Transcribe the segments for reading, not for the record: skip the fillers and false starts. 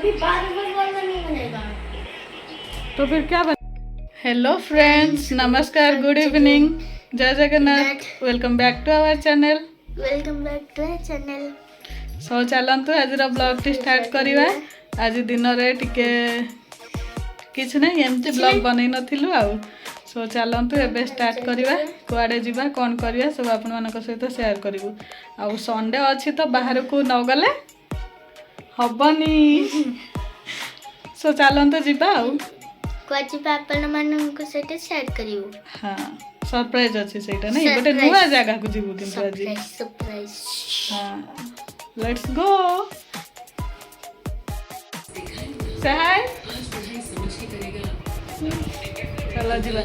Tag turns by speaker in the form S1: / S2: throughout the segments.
S1: कभी बार बार बोलना नहीं बनेगा।
S2: तो फिर क्या बन। हेलो फ्रेंड्स, नमस्कार, गुड इवनिंग, जय Jagannath, welcome back to our channel.
S1: Welcome back to our channel.
S2: So चलतु आज ब्लॉग टी स्टार्ट करवा। आज दिन में टिके किछ नहीं एमती ब्लॉग बनई नथिलु आउ। सो चलतु एबे स्टार्ट करवा, कुआडे जीवा कोन करवा सब आपण मानक सहित शेयर करिवु। आउ संडे अछि तो बाहर को न गले हबनी। सो चलतु जीवा आउ
S1: कुआजी पापन मानक सहित शेयर करिवु।
S2: हाँ सरप्राइज अछि सेटा नहीं, गोटे नुआ जगह को जीवु किंतु आज।
S1: सरप्राइज।
S2: हाँ लेट्स गो। से हाय, चलो जीवा।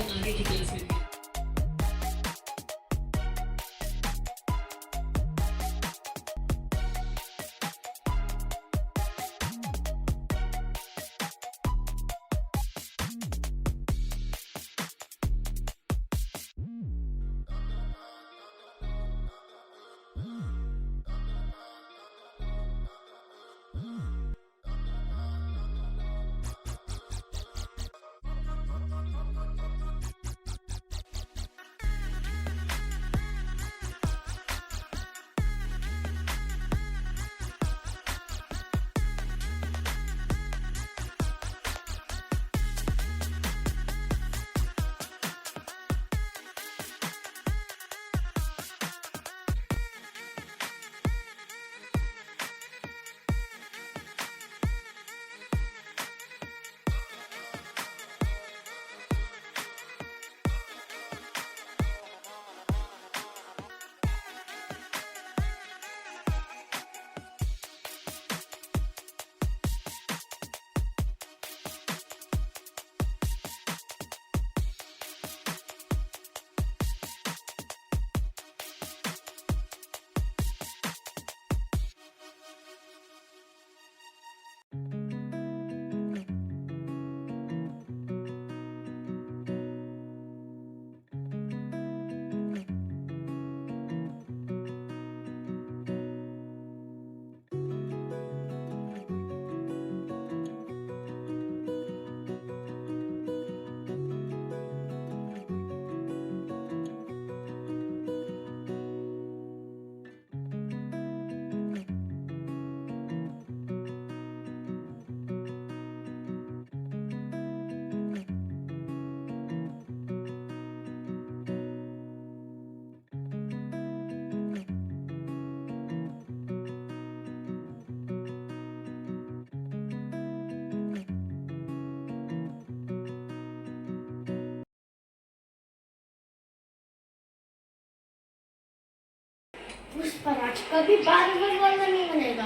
S1: पुष्पराज कभी बार बार बोलना नहीं बनेगा।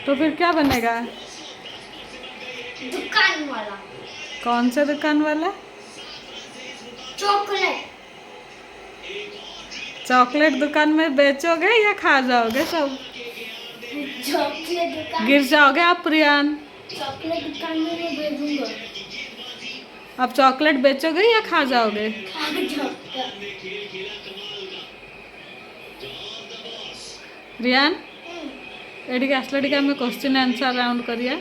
S2: तो फिर क्या बनेगा?
S1: दुकान वाला।
S2: कौन सा दुकान वाला?
S1: चॉकलेट।
S2: चॉकलेट दुकान में बेचोगे या खा जाओगे सब?
S1: चॉकलेट दुकान।
S2: गिर जाओगे आप प्रियान।
S1: चॉकलेट दुकान में मैं भेजूंगा।
S2: आप चॉकलेट बेचोगे या खा जाओगे?
S1: खा जाऊंगा।
S2: रियान एडी के आसला टिके हमें क्वेश्चन आंसर राउंड करिया।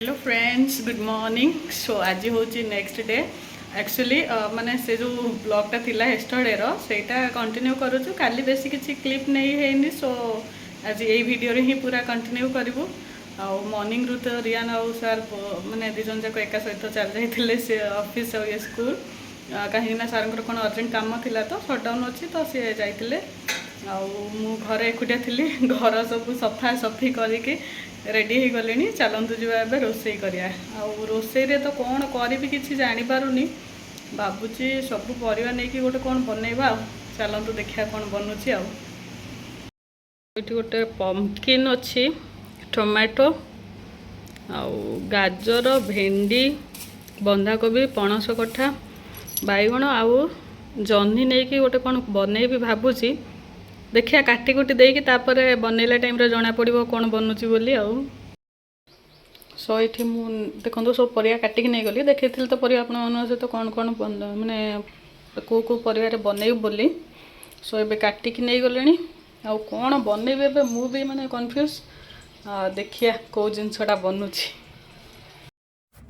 S2: Hello friends, good morning. So आज हूँ नेक्स्ट डे। एक्चुअली माने से जो ब्लॉगटा थिला येस्टरडे रो सेटा कंटिन्यू करूछु। काली बेसी किछि क्लिप नहीं हैनी। सो आज यही वीडियो रे ही पूरा कंटिन्यू करिवु। आ मॉर्निंग रु तो रियान और सर माने दिजन जाक एका सहित चल जाइथिले से ऑफिस और स्कूल। कहीं सार कौन अर्जेंट कम थिला तो सटडाउन अच्छी तो सी जाइथिले। मु घरे एकुटिया थी, घर सब सफा सफी करके रेडी हो गले। चलतु जा रोसई करिया। रोसई रे तो कौन करी किसी जानी पारुनी, भावुची सब परिवा नहीं कि गोटे कौन बनइबा। चलतु देखा कौन बनूची। ये गोटे पम्पकिन अच्छी, टमाटो गाजर, भेंडी, बंधाकोबी, पणस कठा, बैगण आउ जह्नी नहीं कि गोटे कौन बनइबी भावुची। देखिया काटी कुटी देकी तापरे बनैला टाइम रे जना पड़िबो कौन बनुची बोली। सो ये देखो सब परिया काटिक नहीं गली देखी तो परिया आपण सहित कौन कौन माने को परिवार बनइब बोली। सो एबे काटिकी नहीं गले आउ कौन बनइबे एबे मु भी माने कन्फ्यूज देखिया कौ जिनसटा बनूची।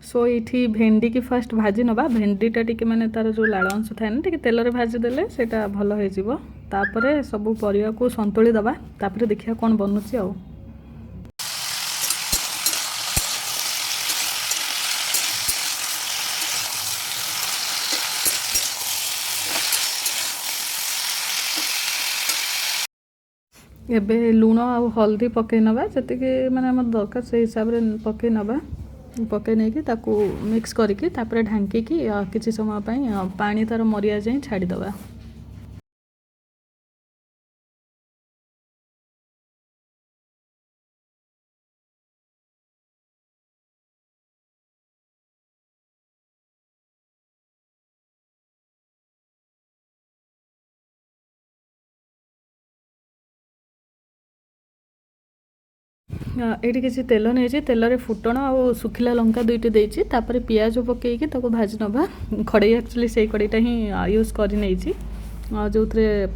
S2: सो ये भेंडी की फास्ट भाजी नवा भेंडीटा टी माने तार जो लाल अंश थाए ना तेल भाजीदेले सेटा भल हो तापरे सब परिया को संतुली दबा तापरे देखिया कौन बनूची आउ। एबे लुण आ हल्दी पकई नवा जति माने हमर दरकार से हिसाब रे पकई नवा पकई नहीं कि ताकू मिक्स करके तापरे ढांकी की किछि समय पई पानी तार मरिया जाई छाड़ी दवा। ये किसी तेल नहीं तेल फुटण आ सुखिला लंका दुईटी देती पियाज पकईकि भाजी नवा कड़े एक्चुअली से कड़ईटा ही यूज कर जो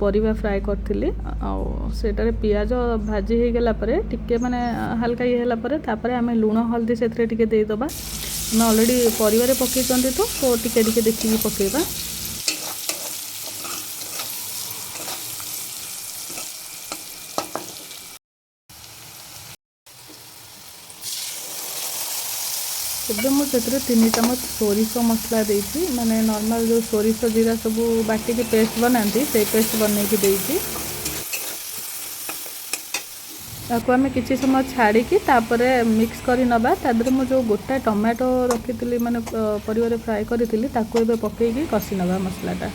S2: परिवा फ्राए करी आटार पियाज भाजी हो गला टिके माने हल्का ये है आम लुण हल्दी से देदबा आम अलरेडी परिवार पकई तो टिके देखिए पकईबा। एबे मुझे 3 चम्मच सोरिष मसला देती माने नॉर्मल जो सोरिष जीरा सब बाटिकी पेस्ट बनाती से पेस्ट बनईकी देती ताको आम किसी समय छाड़ी तापरे मिक्स करी नबा तादरे मु जो गोटा टमाटो रखी माने परिवार फ्राए करी ताको एबे पकईकी कसी नबा मसलाटा।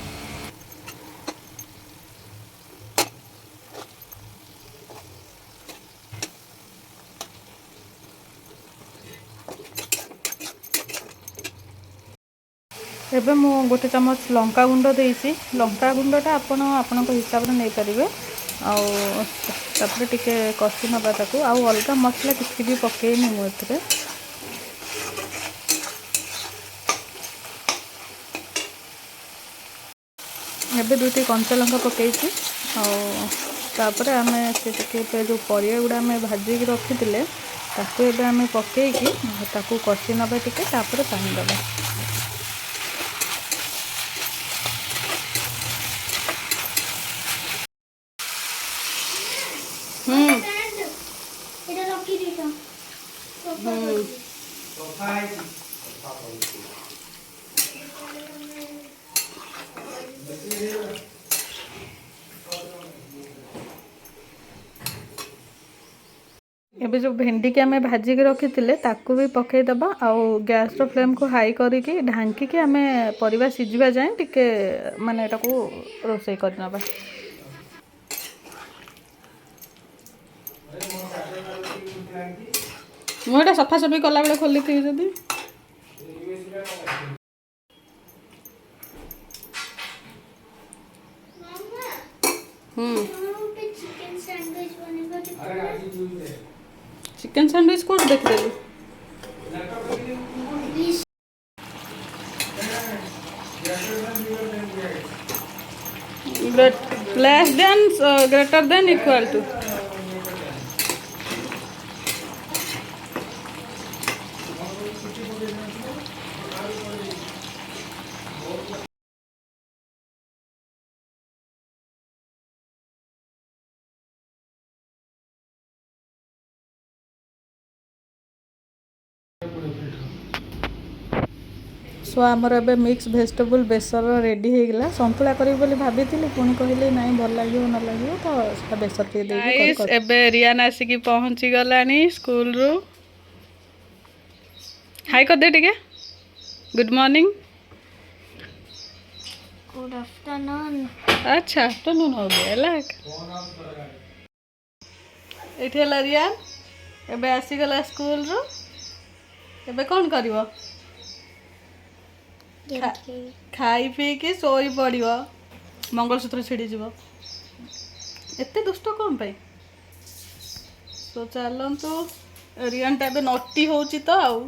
S2: एबे मु गोटे चम्मच लंका गुंड देसी लंका गुंडटा आपण हिसाब से नहीं पारे आउे टिके कषि नवा ताकू आउ अलग मसला किसी भी पकईनी मुझे एबे 2टी कंचा लंका पकई आम से जो परिया गुड़ा आम भाजिक रखी ताकू एबे आम पकईकी ताकू कषि नवा टिके तापर पानी दबा। एबे जो भेंडी के आम भाजिक रखी ताकू भी पकई दबा आउ गैस रो फ्लेम को हाई करके ढांकी के आम परिवा सिझिबा जाए टिके माने एटाकू रोसई कर नबा। मुझे सफासफी कला बेले खोली थी जदी चिकन सैंडविच कोड देख देली less than greater than equal to so आमर ए मिक्स भेजिटेबल बेसर रेडी हो गला संतुला करी बोली भाभी पुणी कहली नाई भल लगे न लगे तो बेसर के दे रियान आसिकी पहुँची गलानी स्कूल रू हाई कर दे टिके गुड मॉर्निंग
S1: गुड आफ्टरनून।
S2: अच्छा आफ्टरनून हो गया ये रियान एबे आसीगला स्कूल रू एबे कौन करिवो खाई पी कि सोई पड़ो मंगलसूत्र छिड़ी जीव एते दुष्ट कौन पाई तो चलतु रियानटा ए नटी होची तो आउ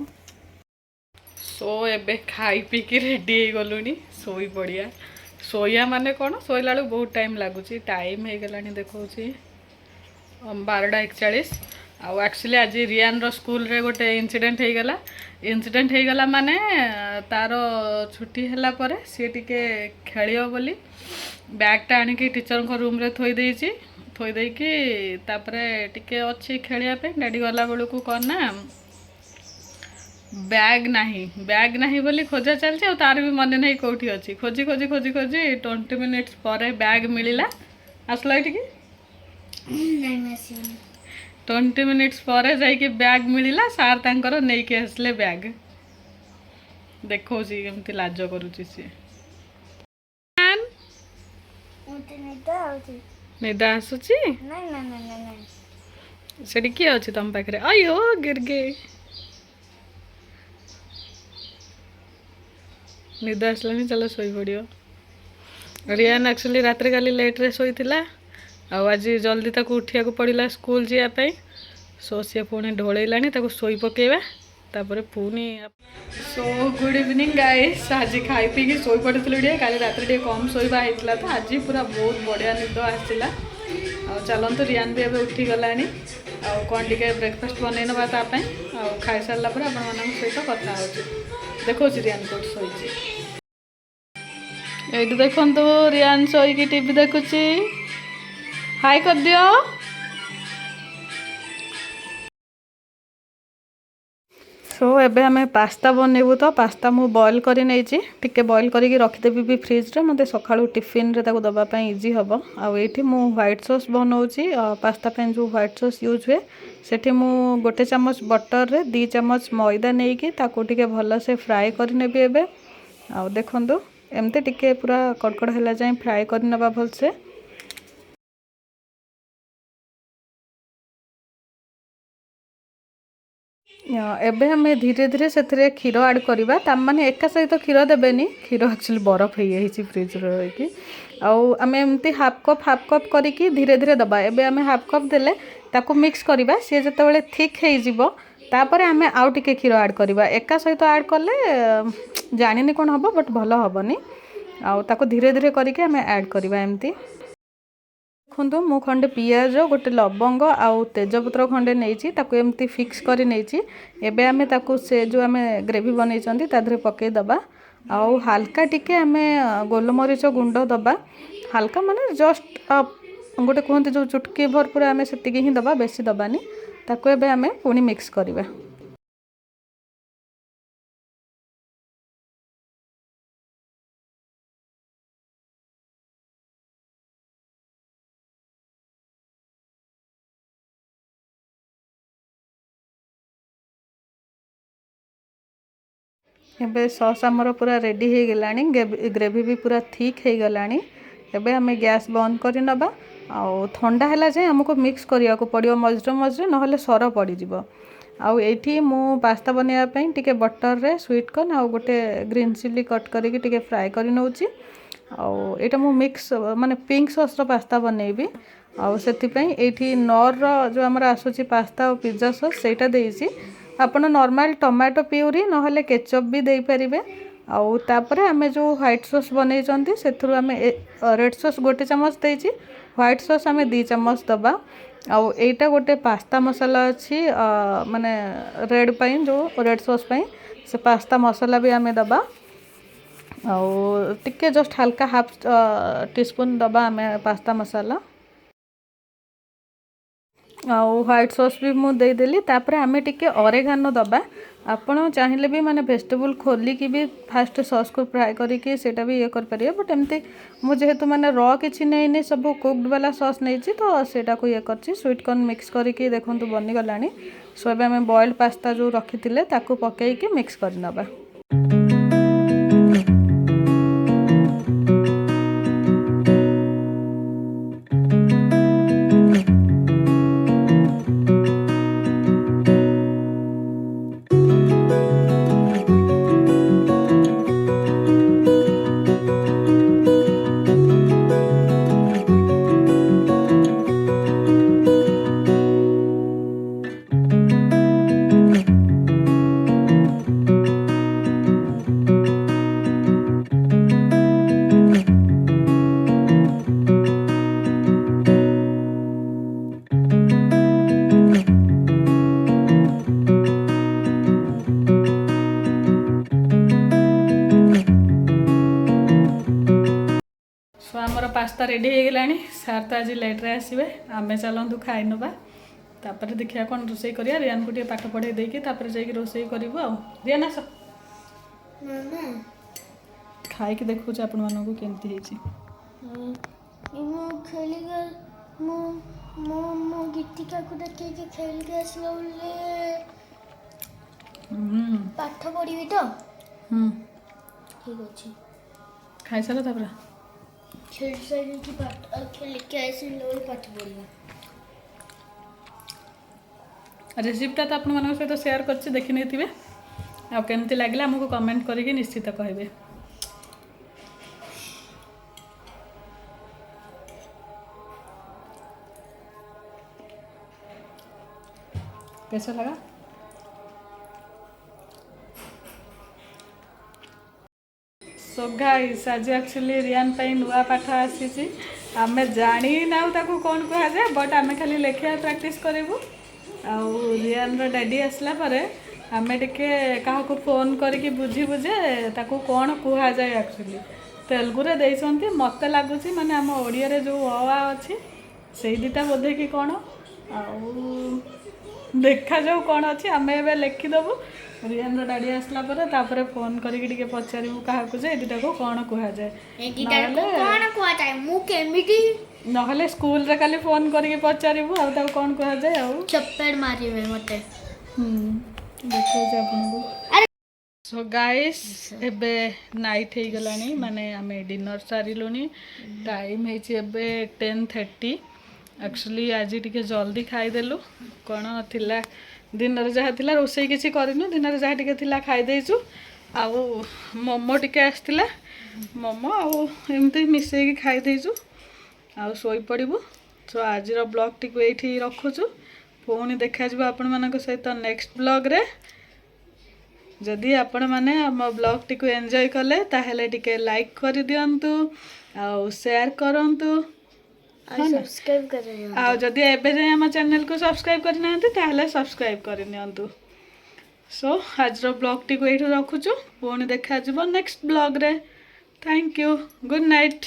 S2: सो एबे खाई पी कि रेडी हो गलुनी सोई पड़िया ଶୋଇବା ମାନେ କ'ଣ ଶୋଇଲା ବେଳକୁ ବହୁତ ଟାଇମ୍ ଲାଗୁଛି। ଟାଇମ୍ ହେଇଗଲାଣି ଦେଖାଉଛି 12:41। ଆଉ ଆକ୍ଚୁଆଲି ଆଜି ରିୟାନ୍ର ସ୍କୁଲରେ ଗୋଟେ ଇନସିଡେଣ୍ଟ ହେଇଗଲା ମାନେ ତାର ଛୁଟି ହେଲା ପରେ ସିଏ ଟିକେ ଖେଳିବ ବୋଲି ବ୍ୟାଗ୍ଟା ଆଣିକି ଟିଚରଙ୍କ ରୁମ୍ରେ ଥୋଇ ଦେଇକି ତାପରେ ଟିକେ ଅଛି ଖେଳିବା ପାଇଁ। ଡାଡ଼ି ଗଲା ବେଳକୁ କ'ଣ ନା ବ୍ୟାଗ୍ ନାହିଁ ବୋଲି ଖୋଜା ଚାଲିଛି। ଆଉ ତାର ବି ମନେ ନାହିଁ କେଉଁଠି ଅଛି। ଖୋଜି 20 ମିନିଟ୍ସ ପରେ ବ୍ୟାଗ୍ ମିଳିଲା। ଆସିଲ ଏଠିକି 20 ମିନିଟ୍ସ ପରେ ଯାଇକି ବ୍ୟାଗ୍ ମିଳିଲା। ସାର୍ ତାଙ୍କର ନେଇକି ଆସିଲେ ବ୍ୟାଗ୍। ଦେଖାଉଛି କେମିତି ଲାଜ କରୁଛି ସିଏ। ନିଦ ଆସୁଛି? ସେଠି କିଏ ଅଛି ତମ ପାଖରେ? ଅୟୋ गिरगे ନିଦ ଆସିଲାନି, ଚାଲ ଶୋଇପଡ଼ିବ। ରିୟାନ୍ ଆକ୍ଚୁଆଲି ରାତିରେ କାଲି ଲେଟ୍ରେ ଶୋଇଥିଲା। ଆଉ ଆଜି ଜଲ୍ଦି ତାକୁ ଉଠିବାକୁ ପଡ଼ିଲା ସ୍କୁଲ ଯିବା ପାଇଁ। ସୋ ସିଏ ପୁଣି ଢୋଳେଇଲାଣି, ତାକୁ ଶୋଇ ପକାଇବା ତାପରେ ପୁଣି। So good evening guys. ଆଜି ଖାଇ ପିଇକି ଶୋଇ ପଡ଼ିଥିଲୁ ଟିକେ। କାଲି ରାତିରେ ଟିକେ କମ୍ ଶୋଇବା ହେଇଥିଲା ତ ଆଜି ପୁରା ବହୁତ ବଢ଼ିଆ ନିଦ ଆସିଥିଲା। ଆଉ ଚାଲନ୍ତୁ ରିୟାନ୍ ବି ଏବେ ଉଠିଗଲାଣି। ଆଉ କ'ଣ ଟିକେ ବ୍ରେକଫାଷ୍ଟ ବନେଇ ନେବା ତା ପାଇଁ। ଆଉ ଖାଇସାରିଲା ପରେ ଆପଣମାନଙ୍କ ସହିତ କଥା ହେଉଛି। ଦେଖାଉଛି ରିୟାନ୍ କେଉଁଠି ଶୋଇଛି। ଏଇଠି ଦେଖନ୍ତୁ ରିୟାନ୍ ଶୋଇକି ଟିଭି ଦେଖୁଛି। ହାଇ କରିଦିଅ। ସୋ ଏବେ ଆମେ ପାସ୍ତା ବନେଇବୁ ତ ପାସ୍ତା ମୁଁ ବଏଲ୍ କରି ନେଇଛି। ଟିକେ ବଏଲ୍ କରିକି ରଖିଦେବି ବି ଫ୍ରିଜ୍ରେ, ମୋତେ ସକାଳୁ ଟିଫିନ୍ରେ ତାକୁ ଦେବା ପାଇଁ ଇଜି ହେବ। ଆଉ ଏଇଠି ମୁଁ ହ୍ୱାଇଟ୍ ସସ୍ ବନାଉଛି। ପାସ୍ତା ପାଇଁ ଯେଉଁ ହ୍ୱାଇଟ୍ ସସ୍ ୟୁଜ୍ ହୁଏ ସେଠି ମୁଁ 1 ଚାମଚ ବଟରରେ 2 ଚାମଚ ମଇଦା ନେଇକି ତାକୁ ଟିକେ ଭଲସେ ଫ୍ରାଏ କରିନେବି ଏବେ। ଆଉ ଦେଖନ୍ତୁ ଏମିତି ଟିକେ ପୁରା କଡ଼କଡ଼ ହେଲା ଯାଏଁ ଫ୍ରାଏ କରିନେବା ଭଲସେ। ଏବେ ଆମେ ଧୀରେ ଧୀରେ ସେଥିରେ କ୍ଷୀର ଆଡ଼୍ କରିବା। ତାମାନେ ଏକା ସହିତ କ୍ଷୀର ଦେବେନି, କ୍ଷୀର ଆକ୍ଚୁଆଲି ବରଫ ହେଇଯାଇଛି ଫ୍ରିଜ୍ରେ ରହିକି। ଆଉ ଆମେ ଏମିତି ହାଫ୍ କପ୍ କରିକି ଧୀରେ ଧୀରେ ଦେବା। ଏବେ ଆମେ ହାଫ୍ କପ୍ ଦେଲେ ତାକୁ ମିକ୍ସ କରିବା। ସିଏ ଯେତେବେଳେ ଥିକ୍ ହେଇଯିବ ତାପରେ ଆମେ ଆଉ ଟିକେ କ୍ଷୀର ଆଡ଼୍ କରିବା। ଏକା ସହିତ ଆଡ଼୍ କଲେ ଜାଣିନି କ'ଣ ହେବ, ବଟ୍ ଭଲ ହେବନି। ଆଉ ତାକୁ ଧୀରେ ଧୀରେ କରିକି ଆମେ ଆଡ଼୍ କରିବା ଏମିତି। ଦେଖନ୍ତୁ ମୁଁ ଖଣ୍ଡେ ପିଆଜ, ଗୋଟେ ଲବଙ୍ଗ ଆଉ ତେଜପତ୍ର ଖଣ୍ଡେ ନେଇଛି, ତାକୁ ଏମିତି ଫିକ୍ସ କରି ନେଇଛି। ଏବେ ଆମେ ତାକୁ ସେ ଯେଉଁ ଆମେ ଗ୍ରେଭି ବନେଇଛନ୍ତି ତା ଦେହରେ ପକାଇଦେବା। ଆଉ ହାଲକା ଟିକେ ଆମେ ଗୋଲମରିଚ ଗୁଣ୍ଡ ଦେବା। ହାଲକା ମାନେ ଜଷ୍ଟ ଗୋଟେ କୁହନ୍ତି ଯେଉଁ ଚୁଟକି ଭର ପୁରା ଆମେ ସେତିକି ହିଁ ଦେବା, ବେଶୀ ଦେବାନି। ତାକୁ ଏବେ ଆମେ ପୁଣି ମିକ୍ସ କରିବା। ଏବେ ସସ୍ ଆମର ପୁରା ରେଡ଼ି ହେଇଗଲାଣି। ଗ୍ରେଭି ବି ପୁରା ଥିକ୍ ହେଇଗଲାଣି। ଏବେ ଆମେ ଗ୍ୟାସ୍ ବନ୍ଦ କରି ନେବା। ଆଉ ଥଣ୍ଡା ହେଲା ଯାଏଁ ଆମକୁ ମିକ୍ସ କରିବାକୁ ପଡ଼ିବ ମଝିରେ ନହେଲେ ସର ପଡ଼ିଯିବ। ଆଉ ଏଇଠି ମୁଁ ପାସ୍ତା ବନେଇବା ପାଇଁ ଟିକେ ବଟରରେ ସ୍ୱିଟ୍ କର୍ନ ଆଉ ଗୋଟେ ଗ୍ରୀନ୍ ଚିଲି କଟ୍ କରିକି ଟିକେ ଫ୍ରାଏ କରି ନେଉଛି। ଆଉ ଏଇଟା ମୁଁ ମିକ୍ସ ମାନେ ପିଙ୍କ ସସ୍ର ପାସ୍ତା ବନେଇବି। ଆଉ ସେଥିପାଇଁ ଏଇଠି ନର୍ର ଯେଉଁ ଆମର ଆସୁଛି ପାସ୍ତା ଆଉ ପିଜ୍ଜା ସସ୍ ସେଇଟା ଦେଇଛି। ଆପଣ ନର୍ମାଲ ଟମାଟୋ ପିଉରି ନହେଲେ କେଚପ୍ ବି ଦେଇପାରିବେ। ଆଉ ତାପରେ ଆମେ ଯେଉଁ ହ୍ୱାଇଟ୍ ସସ୍ ବନେଇଛନ୍ତି ସେଥିରୁ ଆମେ ରେଡ଼୍ ସସ୍ 1 ଚାମଚ ଦେଇଛି, ହ୍ୱାଇଟ୍ ସସ୍ ଆମେ 2 ଚାମଚ ଦେବା। ଆଉ ଏଇଟା ଗୋଟେ ପାସ୍ତା ମସଲା ଅଛି, ମାନେ ରେଡ଼୍ ପାଇଁ ଯେଉଁ ରେଡ଼୍ ସସ୍ ପାଇଁ ସେ ପାସ୍ତା ମସଲା ବି ଆମେ ଦେବା। ଆଉ ଟିକେ ଜଷ୍ଟ ହାଲକା ହାଫ୍ ଟିସ୍ପୁନ୍ ଦେବା ଆମେ ପାସ୍ତା ମସଲା। ଆଉ ହ୍ୱାଇଟ୍ ସସ୍ ବି ମୁଁ ଦେଇଦେଲି। ତାପରେ ଆମେ ଟିକେ ଅରେଗାନୋ ଦେବା। ଆପଣ ଚାହିଁଲେ ବି ମାନେ ଭେଜିଟେବୁଲ୍ ଖୋଲିକି ବି ଫାଷ୍ଟ ସସ୍କୁ ଫ୍ରାଏ କରିକି ସେଇଟା ବି ଇଏ କରିପାରିବେ। ବଟ୍ ଏମିତି ମୁଁ ଯେହେତୁ ମାନେ ର କିଛି ନେଇନି, ସବୁ କୁକ୍ଡ ବାଲା ସସ୍ ନେଇଛି ତ ସେଇଟାକୁ ଇଏ କରିଛି। ସ୍ୱିଟ୍ କର୍ନ ମିକ୍ସ କରିକି ଦେଖନ୍ତୁ ବନିଗଲାଣି। ସୋ ଏବେ ଆମେ ବଏଲ୍ଡ ପାସ୍ତା ଯେଉଁ ରଖିଥିଲେ ତାକୁ ପକାଇକି ମିକ୍ସ କରିନେବା। नास्ता रेडी हो गलानी सार तो आज लेट्रे आसवे आमे चलतु खाई नवा तापर देखिया कौन रोषे करिया रियान को टे पाठ पढ़े देकी तापर जाई रोषे करिवो आ रियान आस खाई के देखु आपण मानन को केमती हेची
S1: मो खेली मो मो मो गीतिका को देखि के खेल के आसला बोले पाठ पढ़ी तो ठीक अछि
S2: खाई सारा तापर
S1: खेल सारी की पाठ खेल के आसला बोले पाठ पढ़ी
S2: रेसिपीटा तो आपण मानन सहित शेयर करछि देखि नै थिबे आ केमती लागला हमको कमेंट करके निश्चित कहबे कैसा लगा सो गाइस आज एक्चुअली रियान पाई नुआ पाठ आसी आम जानी ना ताको कौन कह जाए बट आम खाली लेखिया प्रैक्टिस करूँ आउ रियान रो डैडी आसला परे आमे टिके काहाको फोन करके बुझी बुझे ताको कौन कह जाए एक्चुअली तेलुगु रे देइसंती मते लागुची माने आम ओडिया रे जो अ अछि सेही दिटा बोधे कि कौन आउ देखा जाऊ कौन अच्छी आम ए लिखिदेबू रियान रो डैडी आसला परे तापरे फोन करके टिके पचारू क्या जे दुटा को कौन कह जाए नहले स्कूल रे खाली फोन करके पचारू आ कौन कह जाए आ
S1: चप्पड़ मारिबे मते
S2: देखो सो गाइस एबे नाइट हो गलानी माने आमे डिनर सारिलुनी टाइम है 10:30 एक्चुअली आज टिके जल्दी खाईदेलु कौन थिला दिन जहाँ थिला रोसई किसी करनु दिन जहाँ टिके थिला खाई देइछु आउ मोमो टिके आसतिला मोमो आउ एमती मिसेकी खाई देइछु आउ सोई पड़िबु सो आज रो ब्लॉग टिको एठी रखुछु पुणी देखा जिवो आपण मानक सहित नेक्स्ट ब्लॉग रे जदि आपण माने हम ब्लॉग टिको एंजॉय कले ताहेले टिके लाइक कर दियंतु आउ शेयर करंतु
S1: सब्सक्राइब कर
S2: आ जदि एबे जाय हम चैनल को सब्सक्राइब करना ताहले सब्सक्राइब कर नियंतु सो आज रो ब्लॉग टिको एठी रखुछु पुणी देखा जिवो नेक्स्ट ब्लॉग रे थैंक यू गुड नाइट।